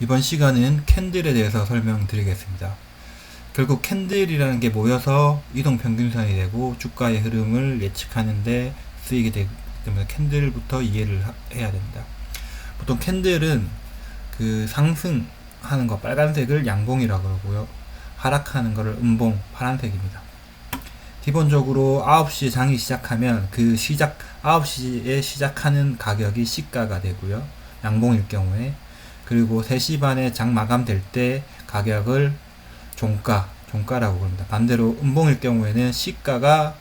이번 시간은 캔들에 대해서 설명드리겠습니다. 결국 캔들이라는 게 모여서 이동평균선이 되고 주가의 흐름을 예측하는데 쓰이게 되기 때문에 캔들부터 이해를 해야 됩니다. 보통 캔들은 그 상승하는 거 빨간색을 양봉이라고 그러고요. 하락하는 거를 음봉 파란색입니다. 기본적으로 9시에 장이 시작하면 그 9시에 시작하는 가격이 시가가 되고요. 양봉일 경우에. 그리고 3시 반에 장 마감될 때 가격을 종가라고 그럽니다. 반대로 음봉일 경우에는 시가가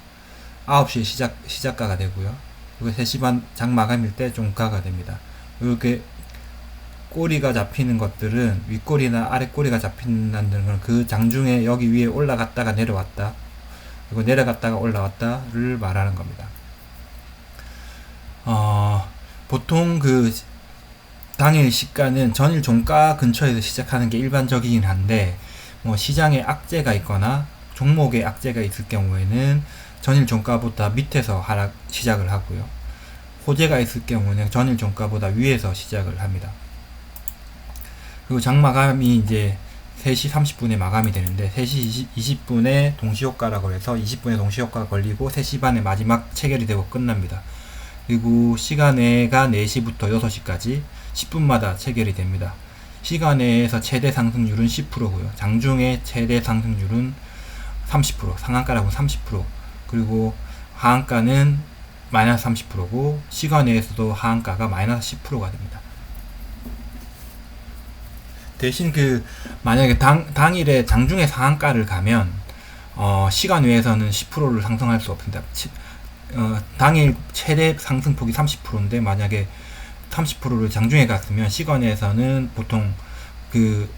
9시에 시작가가 되고요. 그리고 3시 반 장 마감일 때 종가가 됩니다. 이렇게 꼬리가 잡히는 것들은 윗꼬리나 아랫꼬리가 잡힌다는 건 그 장중에 여기 위에 올라갔다가 내려왔다. 그리고 내려갔다가 올라왔다를 말하는 겁니다. 보통 그 당일 시가는 전일 종가 근처에서 시작하는 게 일반적이긴 한데, 뭐 시장에 악재가 있거나 종목에 악재가 있을 경우에는 전일 종가보다 밑에서 시작을 하고요. 호재가 있을 경우는 전일 종가보다 위에서 시작을 합니다. 그리고 장 마감이 이제 3시 30분에 마감이 되는데 3시 20분에 동시효과라고 해서 20분에 동시효과가 걸리고 3시 반에 마지막 체결이 되고 끝납니다. 그리고 시간외가 4시부터 6시까지 10분마다 체결이 됩니다. 시간외에서 최대 상승률은 10%고요. 장중에 최대 상승률은 30%, 상한가라고 30%, 그리고 하한가는 마이너스 30%고 시간외에서도 하한가가 마이너스 10%가 됩니다. 대신 만약에 당일에 장중에 상한가를 가면 시간외에서는 10%를 상승할 수 없습니다. 당일 최대 상승폭이 30%인데 만약에 30%를 장중에 갔으면 시간에서는 보통 그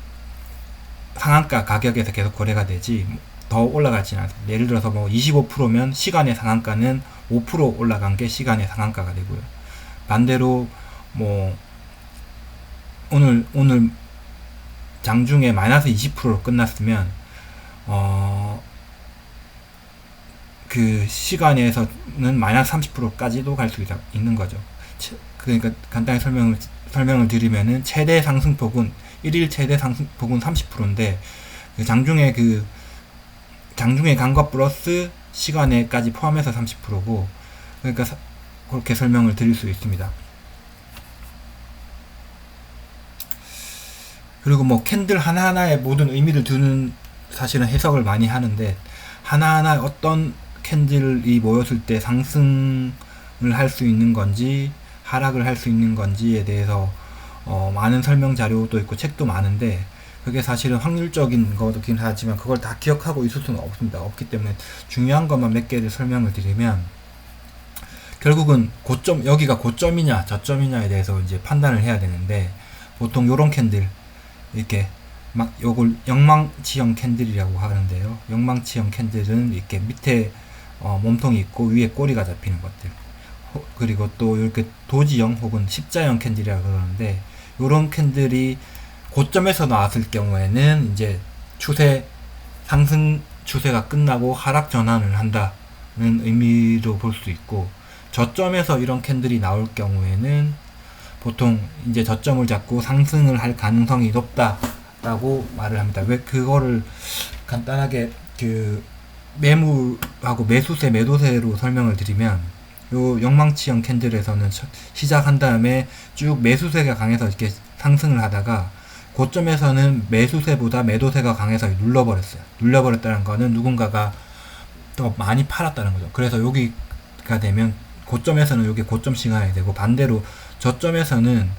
상한가 가격에서 계속 거래가 되지 더 올라가지는 않습니다. 예를 들어서 뭐 25%면 시간의 상한가는 5% 올라간 게 시간의 상한가가 되고요. 반대로 뭐 오늘 장중에 마이너스 20%로 끝났으면 그 시간에서는 마이너스 30%까지도 갈 수 있는 거죠. 그러니까 간단히 설명을 드리면은 최대 상승폭은 1일 최대 상승폭은 30%인데 장중에 간 것 플러스 시간에까지 포함해서 30%고, 그러니까 그렇게 설명을 드릴 수 있습니다. 그리고 뭐 캔들 하나하나에 모든 의미를 두는 사실은 해석을 많이 하는데, 하나하나 어떤 캔들이 모였을 때 상승을 할 수 있는 건지 하락을 할 수 있는 건지에 대해서 많은 설명 자료도 있고 책도 많은데, 그게 사실은 확률적인 거긴 하지만 그걸 다 기억하고 있을 수는 없습니다. 없기 때문에 중요한 것만 몇 개를 설명을 드리면, 결국은 여기가 고점이냐 저점이냐에 대해서 이제 판단을 해야 되는데, 보통 요런 캔들 이렇게 요걸 영망치형 캔들이라고 하는데요. 영망치형 캔들은 이렇게 밑에 몸통이 있고 위에 꼬리가 잡히는 것들, 그리고 또 이렇게 도지형 혹은 십자형 캔들이라고 그러는데, 이런 캔들이 고점에서 나왔을 경우에는 이제 상승 추세가 끝나고 하락 전환을 한다는 의미로 볼 수 있고, 저점에서 이런 캔들이 나올 경우에는 보통 이제 저점을 잡고 상승을 할 가능성이 높다라고 말을 합니다. 왜 그거를 간단하게 매물하고 매수세, 매도세로 설명을 드리면, 요 영망치형 캔들에서는 시작한 다음에 쭉 매수세가 강해서 이렇게 상승을 하다가 고점에서는 매수세보다 매도세가 강해서 눌러버렸어요. 눌러버렸다는 거는 누군가가 더 많이 팔았다는 거죠. 그래서 여기가 되면 고점에서는 여기 고점 시간이 되고, 반대로 저점에서는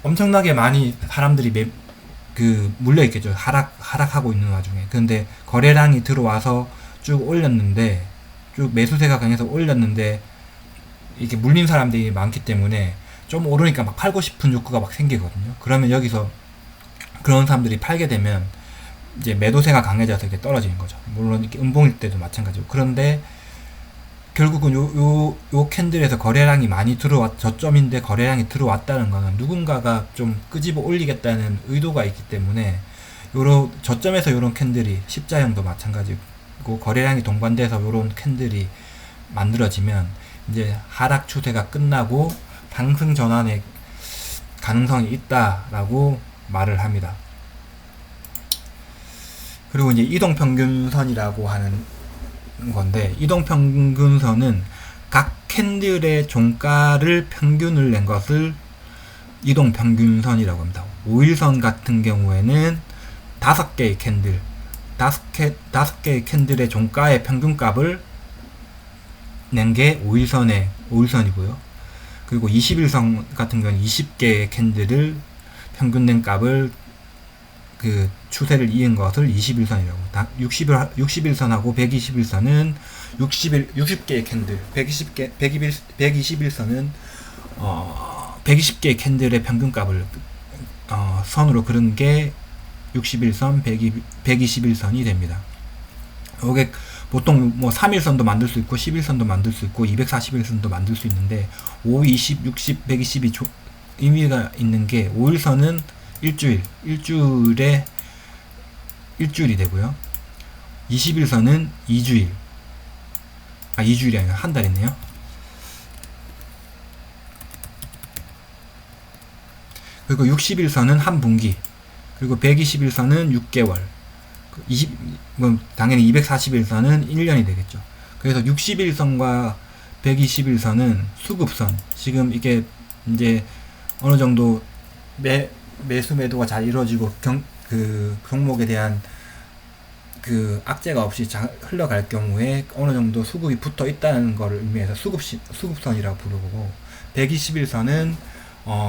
엄청나게 많이 사람들이 물려 있겠죠. 하락하고 있는 와중에. 근데 거래량이 들어와서 쭉 올렸는데, 쭉 매수세가 강해서 올렸는데 이렇게 물린 사람들이 많기 때문에 좀 오르니까 막 팔고 싶은 욕구가 막 생기거든요. 그러면 여기서 그런 사람들이 팔게 되면 이제 매도세가 강해져서 이렇게 떨어지는 거죠. 물론 이렇게 음봉일 때도 마찬가지고. 그런데 결국은 요 캔들에서 거래량이 많이 저점인데 거래량이 들어왔다는 거는 누군가가 좀 끄집어 올리겠다는 의도가 있기 때문에, 저점에서 요런 캔들이 십자형도 마찬가지고 거래량이 동반돼서 요런 캔들이 만들어지면 이제 하락 추세가 끝나고 상승 전환의 가능성이 있다라고 말을 합니다. 그리고 이제 이동평균선이라고 하는 건데, 이동평균선은 각 캔들의 종가를 평균을 낸 것을 이동평균선이라고 합니다. 5일선 같은 경우에는 5개의 캔들, 5개의 캔들의 종가의 평균값을 낸 게 5일선이고요. 그리고 21선 같은 경우는 20개의 캔들을 평균 낸 값을 그 추세를 이은 것을 21선이라고. 61선하고 121선은 60개의 캔들, 121선은 120개의 캔들의 평균값을 선으로 그린 게 61선, 121선이 됩니다. 이게 보통 뭐 3일선도 만들 수 있고 11선도 만들 수 있고 241선도 만들 수 있는데 5, 20, 60, 120이 의미가 있는 게 5일선은 일주일이 되고요. 21선은 2주일. 2주일이 아니라 한 달이네요. 그리고 60일선은 한 분기. 그리고 121선은 6개월. 당연히 241선은 1년이 되겠죠. 그래서 60일선과 121선은 수급선. 지금 이게 이제 어느 정도 매수 매도가 잘 이루어지고 그 종목에 대한 그 악재가 없이 흘러갈 경우에 어느 정도 수급이 붙어 있다는 것을 의미해서 수급선이라고 부르고, 121선은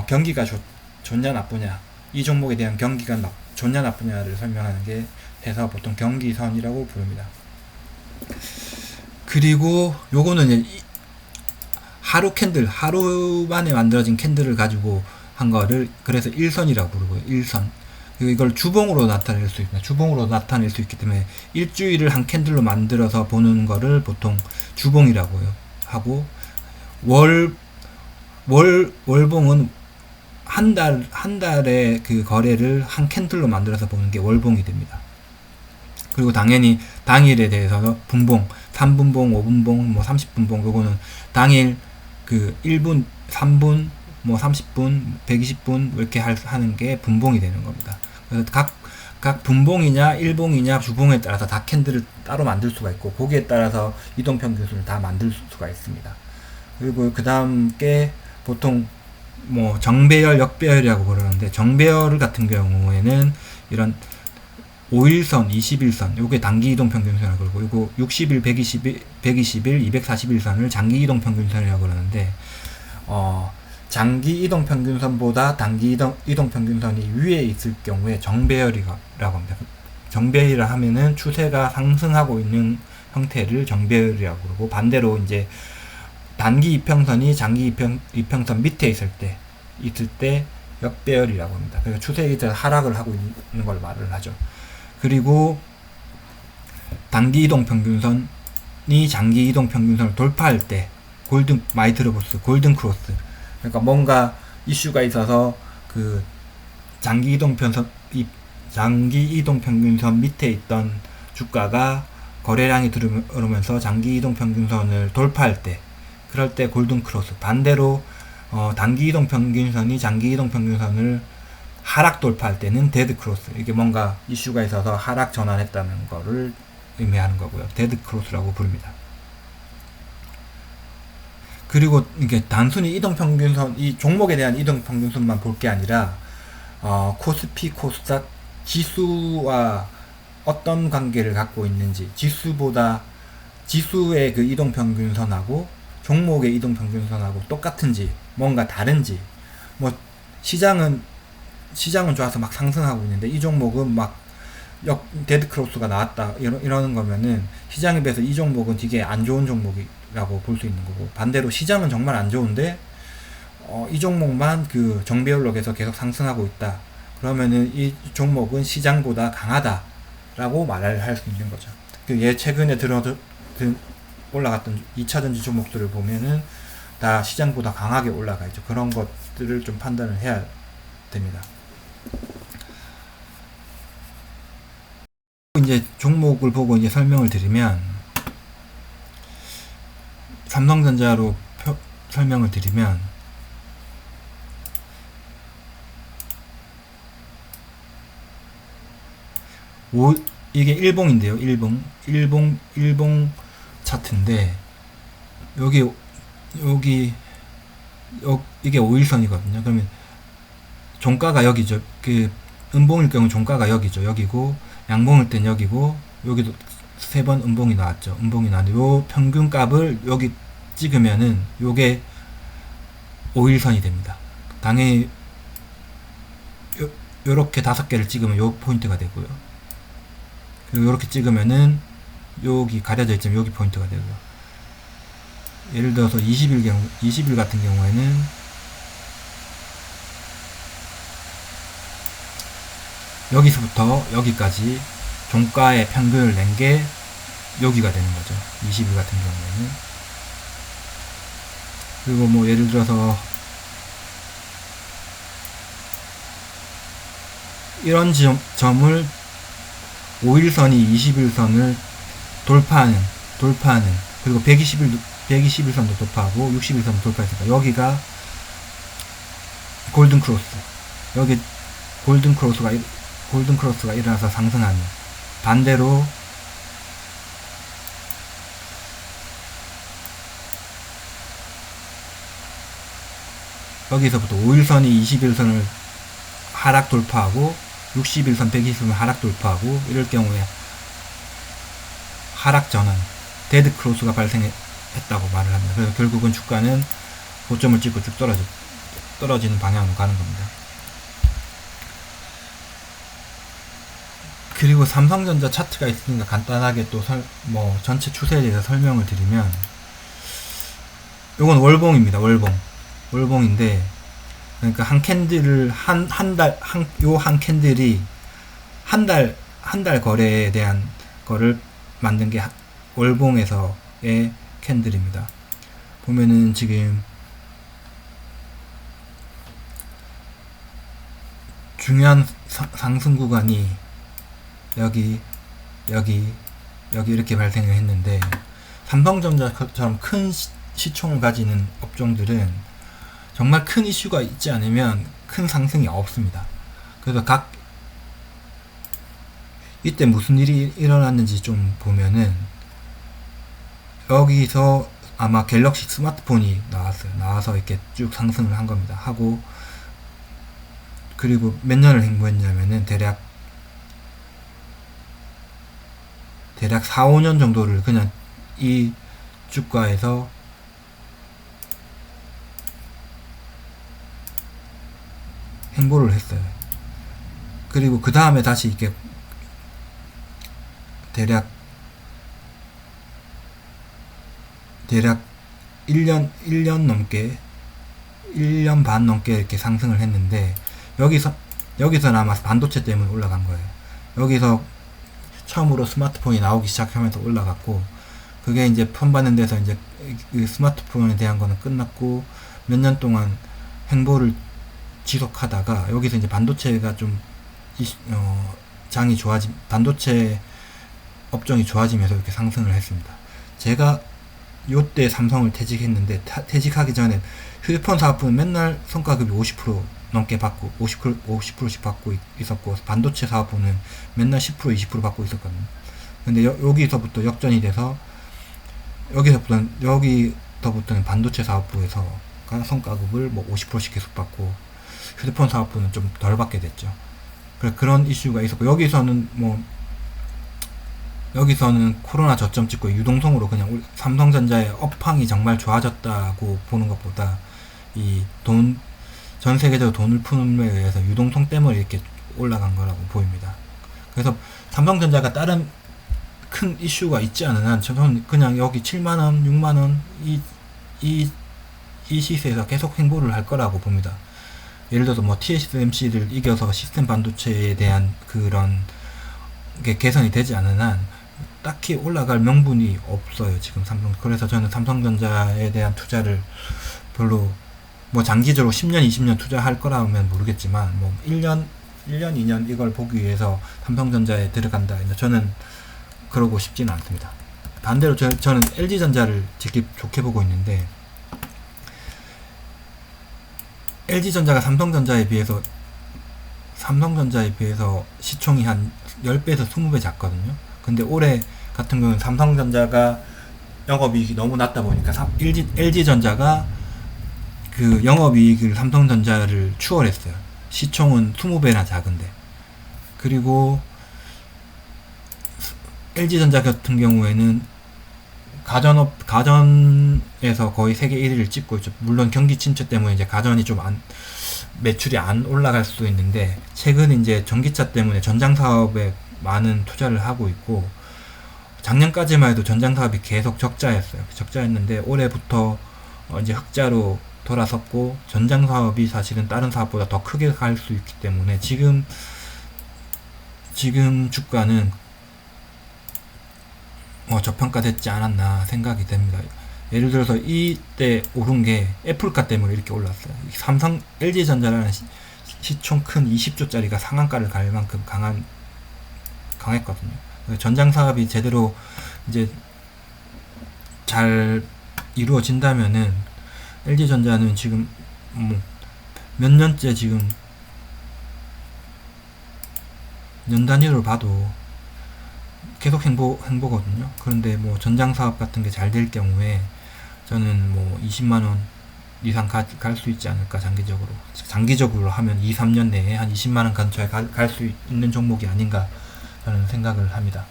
경기가 좋냐 나쁘냐, 이 종목에 대한 경기가 좋냐 나쁘냐를 설명하는 게 해서 보통 경기선이라고 부릅니다. 그리고 요거는 이제 하루 만에 만들어진 캔들을 가지고 한 거를 그래서 일선이라고 부르고요. 일선. 그리고 이걸 주봉으로 나타낼 수 있습니다. 주봉으로 나타낼 수 있기 때문에 일주일을 한 캔들로 만들어서 보는 거를 보통 주봉이라고 하고, 월봉은 한 달의 그 거래를 한 캔들로 만들어서 보는 게 월봉이 됩니다. 그리고 당연히 당일에 대해서 분봉, 3분봉, 5분봉, 뭐 30분봉, 요거는 당일 그 1분, 3분, 뭐 30분, 120분 이렇게 하는 게 분봉이 되는 겁니다. 그래서 각 분봉이냐, 일봉이냐, 주봉에 따라서 다 캔들을 따로 만들 수가 있고, 거기에 따라서 이동평균선을 다 만들 수가 있습니다. 그리고 그 다음 게 보통 뭐 정배열, 역배열이라고 그러는데, 정배열 같은 경우에는 이런 5일선, 21선, 요게 단기 이동 평균선이라고 그러고, 요거 60일, 120일, 241선을 장기 이동 평균선이라고 그러는데, 장기 이동 평균선보다 단기 이동 평균선이 위에 있을 경우에 정배열이라고 합니다. 정배열이라 하면은 추세가 상승하고 있는 형태를 정배열이라고 그러고, 반대로 이제 단기 이평선이 장기 이평선 밑에 있을 때 역배열이라고 합니다. 그러니까 추세에 대해서 하락을 하고 있는 걸 말을 하죠. 그리고 단기 이동 평균선이 장기 이동 평균선을 돌파할 때 많이 들어봤어요. 골든 크로스. 그러니까 뭔가 이슈가 있어서 그 장기 이동 평균선 밑에 있던 주가가 거래량이 들어오면서 장기 이동 평균선을 돌파할 때, 그럴 때 골든 크로스. 반대로 단기 이동 평균선이 장기 이동 평균선을 하락 돌파할 때는 데드 크로스. 이게 뭔가 이슈가 있어서 하락 전환했다는 거를 의미하는 거고요. 데드 크로스라고 부릅니다. 그리고 이게 단순히 이동평균선, 이 종목에 대한 이동평균선만 볼 게 아니라 코스피, 코스닥 지수와 어떤 관계를 갖고 있는지, 지수의 그 이동평균선하고 종목의 이동평균선하고 똑같은지, 뭔가 다른지, 뭐 시장은 좋아서 막 상승하고 있는데 이 종목은 막 데드 크로스가 나왔다 이러는 거면은 시장에 비해서 이 종목은 되게 안 좋은 종목이라고 볼 수 있는 거고, 반대로 시장은 정말 안 좋은데 이 종목만 그 정배열로 계속 상승하고 있다, 그러면은 이 종목은 시장보다 강하다라고 말을 할 수 있는 거죠. 최근에 올라갔던 2차전지 종목들을 보면은 다 시장보다 강하게 올라가 있죠. 그런 것들을 좀 판단을 해야 됩니다. 이제 종목을 보고 이제 설명을 드리면, 삼성전자로 설명을 드리면, 오, 이게 일봉인데요. 일봉 차트인데 여기 이게 5일선이거든요. 그러면 종가가 여기죠. 그 음봉일 경우 종가가 여기죠. 여기고 양봉일 땐 여기고 여기도 세 번 음봉이 나왔죠. 음봉이 나왔는데 요 평균값을 여기 찍으면은 요게 5일선이 됩니다. 당연히 요렇게 5개를 찍으면 요 포인트가 되고요. 그리고 요렇게 찍으면은 여기 가려져 있지만 여기 포인트가 되고요. 예를 들어서 20일 같은 경우에는 여기서부터 여기까지 종가의 평균을 낸 게 여기가 되는 거죠. 20일 같은 경우에는. 그리고 뭐 예를 들어서 이런 점을 5일선이 21선을 돌파하는 그리고 121선도 돌파하고 61선도 돌파했으니까 여기가 골든 크로스, 여기 골든 크로스가 일어나서 상승하는, 반대로 여기서부터 5일선이 21선을 하락 돌파하고 61선 120선 하락 돌파하고 이럴 경우에 하락 전환, 데드 크로스가 발생했다고 말을 합니다. 그래서 결국은 주가는 고점을 찍고 쭉 떨어지는 방향으로 가는 겁니다. 그리고 삼성전자 차트가 있으니까 간단하게 또 전체 추세에 대해서 설명을 드리면, 요건 월봉입니다. 월봉인데, 그러니까 한 캔들을 한 캔들이 한 달 거래에 대한 거를 만든 게 월봉에서의 캔들입니다. 보면은 지금 중요한 상승 구간이 여기 이렇게 발생을 했는데, 삼성전자처럼 큰 시총을 가지는 업종들은 정말 큰 이슈가 있지 않으면 큰 상승이 없습니다. 그래서 이때 무슨 일이 일어났는지 좀 보면은, 여기서 아마 갤럭시 스마트폰이 나와서 이렇게 쭉 상승을 한 겁니다. 하고, 그리고 몇 년을 횡보했냐면은 대략 4, 5년 정도를 그냥 이 주가에서 횡보를 했어요. 그리고 그 다음에 다시 이렇게 대략 1년 반 넘게 이렇게 상승을 했는데, 여기서는 아마 반도체 때문에 올라간 거예요. 여기서 처음으로 스마트폰이 나오기 시작하면서 올라갔고, 그게 이제 펀받는 데서 이제 그 스마트폰에 대한 거는 끝났고, 몇 년 동안 횡보를 지속하다가 여기서 이제 반도체가 좀 반도체 업종이 좋아지면서 이렇게 상승을 했습니다. 제가 요때 삼성을 퇴직했는데, 퇴직하기 전에 휴대폰 사업부는 맨날 성과급이 50% 넘게 받고 50%씩 받고 있었고, 반도체 사업부는 맨날 10% 20% 받고 있었거든요. 근데 여기서부터 역전이 돼서 여기서부터는 반도체 사업부에서 성과급을 50%씩 계속 받고, 휴대폰 사업부는 좀 덜 받게 됐죠. 그런 이슈가 있었고, 여기서는 코로나 저점 찍고 유동성으로 그냥 삼성전자의 업황이 정말 좋아졌다고 보는 것보다, 전 세계적으로 돈을 푸는 데 의해서 유동성 때문에 이렇게 올라간 거라고 보입니다. 그래서 삼성전자가 다른 큰 이슈가 있지 않은 한 저는 그냥 여기 7만원, 6만원 이 시세에서 계속 횡보를 할 거라고 봅니다. 예를 들어서 TSMC를 이겨서 시스템 반도체에 대한 그런 게 개선이 되지 않은 한 딱히 올라갈 명분이 없어요, 지금 그래서 저는 삼성전자에 대한 투자를 별로, 장기적으로 10년, 20년 투자할 거라면 모르겠지만, 1년, 2년 이걸 보기 위해서 삼성전자에 들어간다, 저는 그러고 싶지는 않습니다. 반대로 저는 LG전자를 좋게 보고 있는데, LG전자가 삼성전자에 비해서 시총이 한 10배에서 20배 작거든요. 근데 올해 같은 경우는 삼성전자가 영업이익이 너무 낮다 보니까 LG전자가 그 영업이익을 삼성전자를 추월했어요. 시총은 20배나 작은데. 그리고 LG전자 같은 경우에는 가전에서 거의 세계 1위를 찍고 있죠. 물론 경기 침체 때문에 이제 가전이 좀 매출이 안 올라갈 수도 있는데, 최근 이제 전기차 때문에 전장 사업에 많은 투자를 하고 있고, 작년까지만 해도 전장 사업이 계속 적자였어요. 적자였는데 올해부터 이제 흑자로 돌아섰고, 전장 사업이 사실은 다른 사업보다 더 크게 갈 수 있기 때문에 지금 주가는 저평가됐지 않았나 생각이 됩니다. 예를 들어서 이때 오른 게 애플가 때문에 이렇게 올랐어요. 삼성 LG전자라는 시총 큰 20조짜리가 상한가를 갈 만큼 강했거든요. 전장 사업이 제대로 이제 잘 이루어진다면은 LG전자는 지금 몇 년째 지금 년 단위로 봐도 계속 행보거든요. 그런데 뭐 전장 사업 같은 게 잘 될 경우에 저는 뭐 20만원 이상 갈 수 있지 않을까, 장기적으로 하면 2, 3년 내에 한 20만원 근처에 갈 수 있는 종목이 아닌가 저는 생각을 합니다.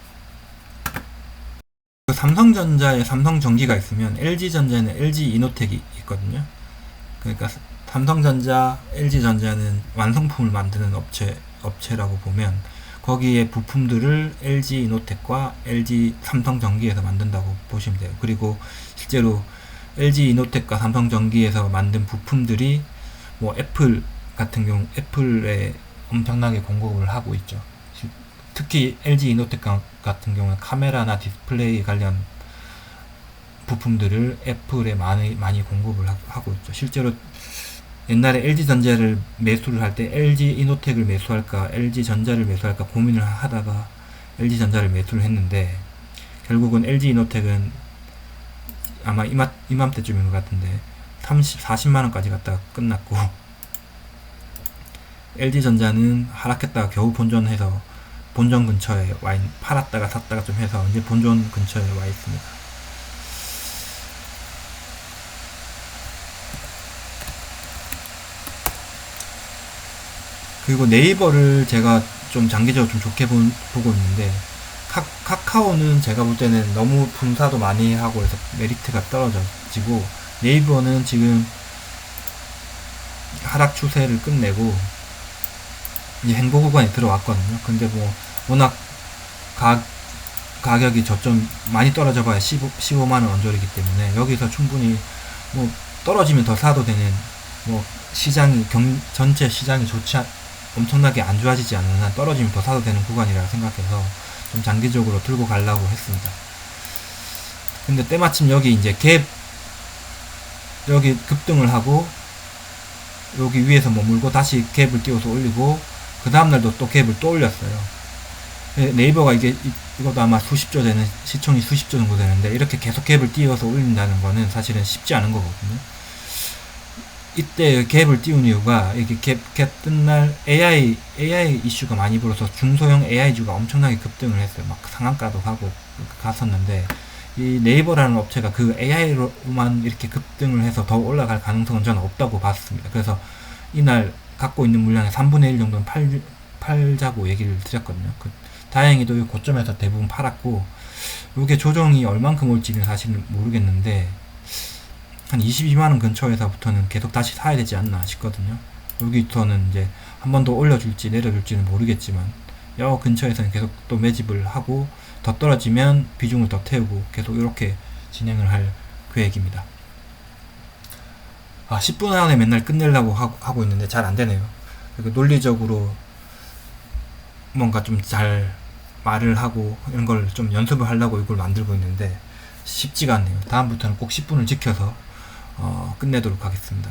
삼성전자에 삼성전기가 있으면 LG전자에는 LG이노텍이 있거든요. 그러니까 삼성전자, LG전자는 완성품을 만드는 업체라고 보면 거기에 부품들을 LG이노텍과 삼성전기에서 만든다고 보시면 돼요. 그리고 실제로 LG이노텍과 삼성전기에서 만든 부품들이 뭐 애플 같은 경우 애플에 엄청나게 공급을 하고 있죠. 특히 LG이노텍 같은 경우는 카메라나 디스플레이 관련 부품들을 애플에 많이 공급을 하고 있죠. 실제로 옛날에 LG전자를 매수를 할 때 LG이노텍을 매수할까 LG전자를 매수할까 고민을 하다가 LG전자를 매수를 했는데, 결국은 LG이노텍은 아마 이맘때쯤인 것 같은데 40만원까지 갔다가 끝났고, LG전자는 하락했다가 겨우 본전 근처에 팔았다가 샀다가 좀 해서 이제 본전 근처에 와 있습니다. 그리고 네이버를 제가 좀 장기적으로 좀 좋게 보고 있는데, 카카오는 제가 볼 때는 너무 분사도 많이 하고 해서 메리트가 떨어지고, 네이버는 지금 하락 추세를 끝내고 이제 행보 구간에 들어왔거든요. 근데 뭐 워낙 가격이 저점 많이 떨어져 봐야 15만원 언저리기 때문에 여기서 충분히 뭐 떨어지면 더 사도 되는, 뭐 전체 시장이 엄청나게 안 좋아지지 않는 한 떨어지면 더 사도 되는 구간이라 생각해서 좀 장기적으로 들고 가려고 했습니다. 근데 때마침 여기 이제 여기 급등을 하고 여기 위에서 머물고 다시 갭을 띄워서 올리고 그 다음날도 또 갭을 또 올렸어요. 네이버가 이것도 아마 수십조 되는, 시총이 수십조 정도 되는데 이렇게 계속 갭을 띄워서 올린다는 거는 사실은 쉽지 않은 거거든요. 이때 갭을 띄운 이유가 이게 갭 뜬 날 AI 이슈가 많이 불어서 중소형 AI주가 엄청나게 급등을 했어요. 막 상한가도 가고 갔었는데, 이 네이버라는 업체가 그 AI로만 이렇게 급등을 해서 더 올라갈 가능성은 저는 없다고 봤습니다. 그래서 이날 갖고 있는 물량의 3분의 1 정도는 팔자고 얘기를 드렸거든요. 다행히도 이 고점에서 대부분 팔았고, 이게 조정이 얼만큼 올지는 사실은 모르겠는데 한 22만원 근처에서부터는 계속 다시 사야 되지 않나 싶거든요. 여기부터는 이제 한 번 더 올려줄지 내려줄지는 모르겠지만 여 근처에서는 계속 또 매집을 하고 더 떨어지면 비중을 더 태우고 계속 이렇게 진행을 할 계획입니다. 10분 안에 맨날 끝내려고 하고 있는데 잘 안되네요. 논리적으로 뭔가 좀 잘 말을 하고 이런 걸 좀 연습을 하려고 이걸 만들고 있는데 쉽지가 않네요. 다음부터는 꼭 10분을 지켜서 끝내도록 하겠습니다.